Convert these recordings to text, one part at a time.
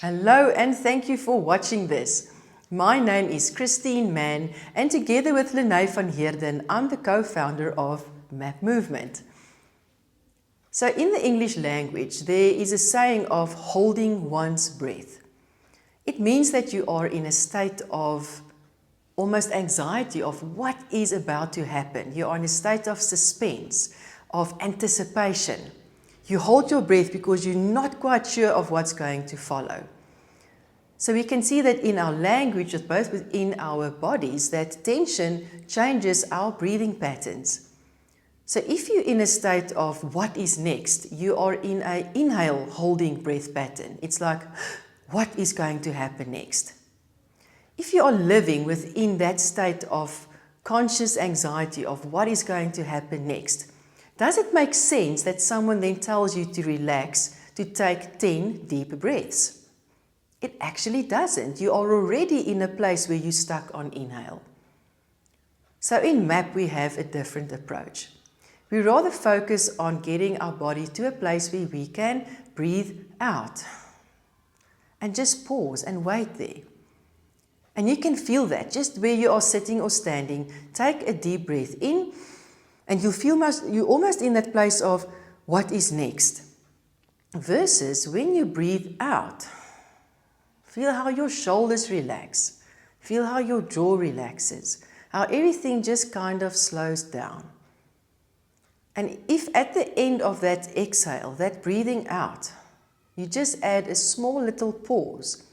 Hello and thank you for watching this. My name is Christine Mann and together with Lene van Heerden, I'm the co-founder of MAP Movement. So in the English language, there is a saying of holding one's breath. It means that you are in a state of almost anxiety of what is about to happen. You are in a state of suspense, of anticipation. You hold your breath because you're not quite sure of what's going to follow. So we can see that in our language, both within our bodies, that tension changes our breathing patterns. So if you're in a state of what is next, you are in an inhale holding breath pattern. It's like, what is going to happen next? If you are living within that state of conscious anxiety of what is going to happen next, does it make sense that someone then tells you to relax, to take 10 deep breaths? It actually doesn't. You are already in a place where you're stuck on inhale. So in MAP, we have a different approach. We rather focus on getting our body to a place where we can breathe out and just pause and wait there. And you can feel that just where you are sitting or standing. Take a deep breath in and you'll feel you're almost in that place of what is next. Versus when you breathe out, feel how your shoulders relax. Feel how your jaw relaxes. How everything just kind of slows down. And if at the end of that exhale, that breathing out, you just add a small little pause,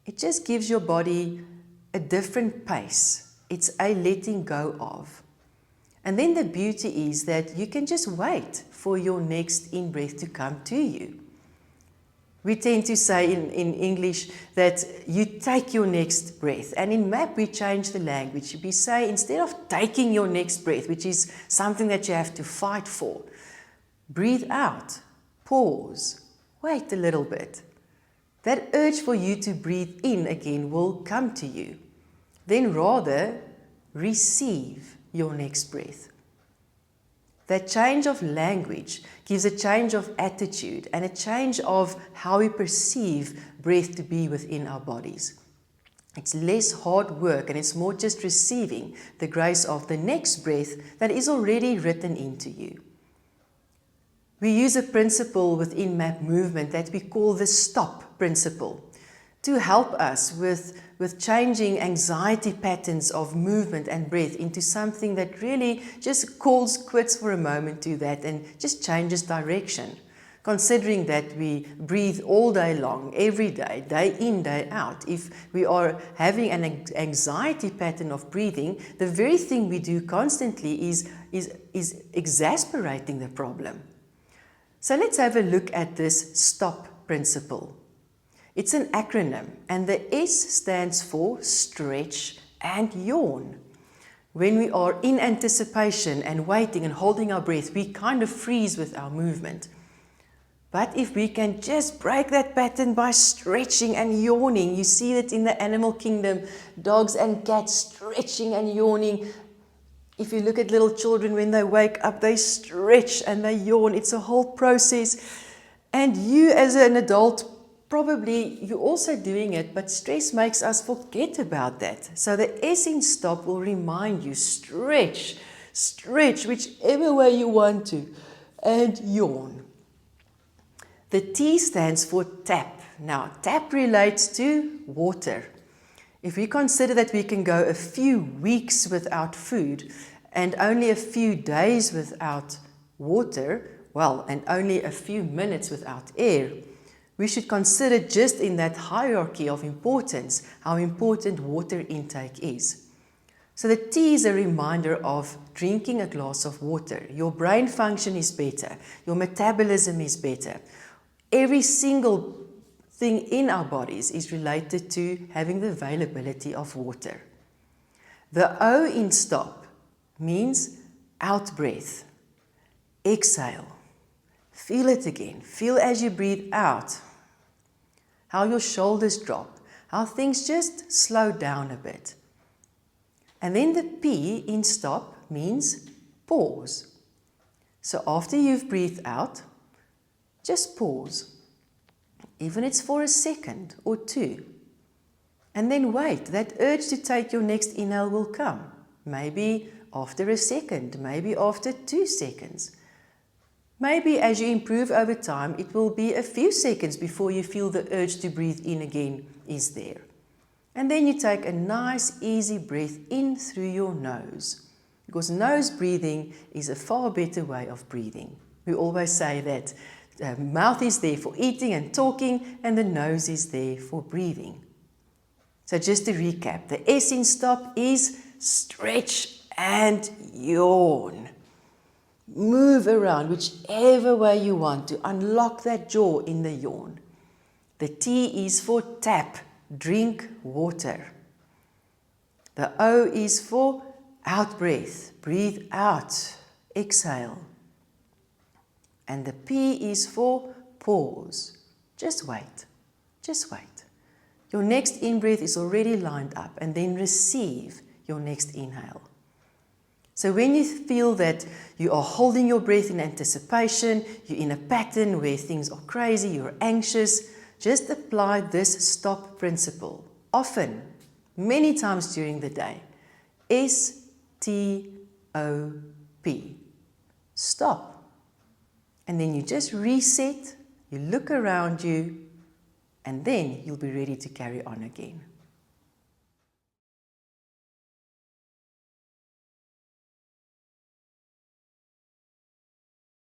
it just gives your body a different pace. It's a letting go of. And then the beauty is that you can just wait for your next in-breath to come to you. We tend to say in English that you take your next breath. And in MAP, we change the language. We say instead of taking your next breath, which is something that you have to fight for, breathe out, pause, wait a little bit. That urge for you to breathe in again will come to you. Then rather, receive your next breath. That change of language gives a change of attitude and a change of how we perceive breath to be within our bodies. It's less hard work and it's more just receiving the grace of the next breath that is already written into you. We use a principle within MAP Movement that we call the S.T.O.P principle to help us with changing anxiety patterns of movement and breath into something that really just calls quits for a moment to that and just changes direction. Considering that we breathe all day long, every day, day in, day out, if we are having an anxiety pattern of breathing, the very thing we do constantly is exasperating the problem. So let's have a look at this S.T.O.P principle. It's an acronym, and the S stands for stretch and yawn. When we are in anticipation and waiting and holding our breath, we kind of freeze with our movement. But if we can just break that pattern by stretching and yawning, you see that in the animal kingdom, dogs and cats stretching and yawning. If you look at little children, when they wake up, they stretch and they yawn. It's a whole process. And you as an adult, probably you're also doing it, but stress makes us forget about that. So the S in S.T.O.P will remind you, stretch, whichever way you want to, and yawn. The T stands for tap. Now, tap relates to water. If we consider that we can go a few weeks without food and only a few days without water, well, and only a few minutes without air, we should consider just in that hierarchy of importance how important water intake is. So the T is a reminder of drinking a glass of water. Your brain function is better. Your metabolism is better. Every single thing in our bodies is related to having the availability of water. The O in S.T.O.P means out breath. Exhale. Feel it again. Feel as you breathe out how your shoulders drop, how things just slow down a bit. And then the P in S.T.O.P means pause. So after you've breathed out, just pause. even if it's for a second or two. And then wait, that urge to take your next inhale will come. Maybe after a second, maybe after 2 seconds. Maybe as you improve over time, it will be a few seconds before you feel the urge to breathe in again is there. And then you take a nice, easy breath in through your nose. Because nose breathing is a far better way of breathing. We always say that the mouth is there for eating and talking, and the nose is there for breathing. So just to recap, the S in STOP is stretch and yawn. Move around whichever way you want to unlock that jaw in the yawn. The T is for tap, drink water. The O is for out breath, breathe out, exhale. And the P is for pause. Just wait, just wait. Your next in-breath is already lined up, and then receive your next inhale. So when you feel that you are holding your breath in anticipation, you're in a pattern where things are crazy, you're anxious, just apply this STOP principle. Often, many times during the day. S-T-O-P. Stop. And then you just reset, you look around you, and then you'll be ready to carry on again.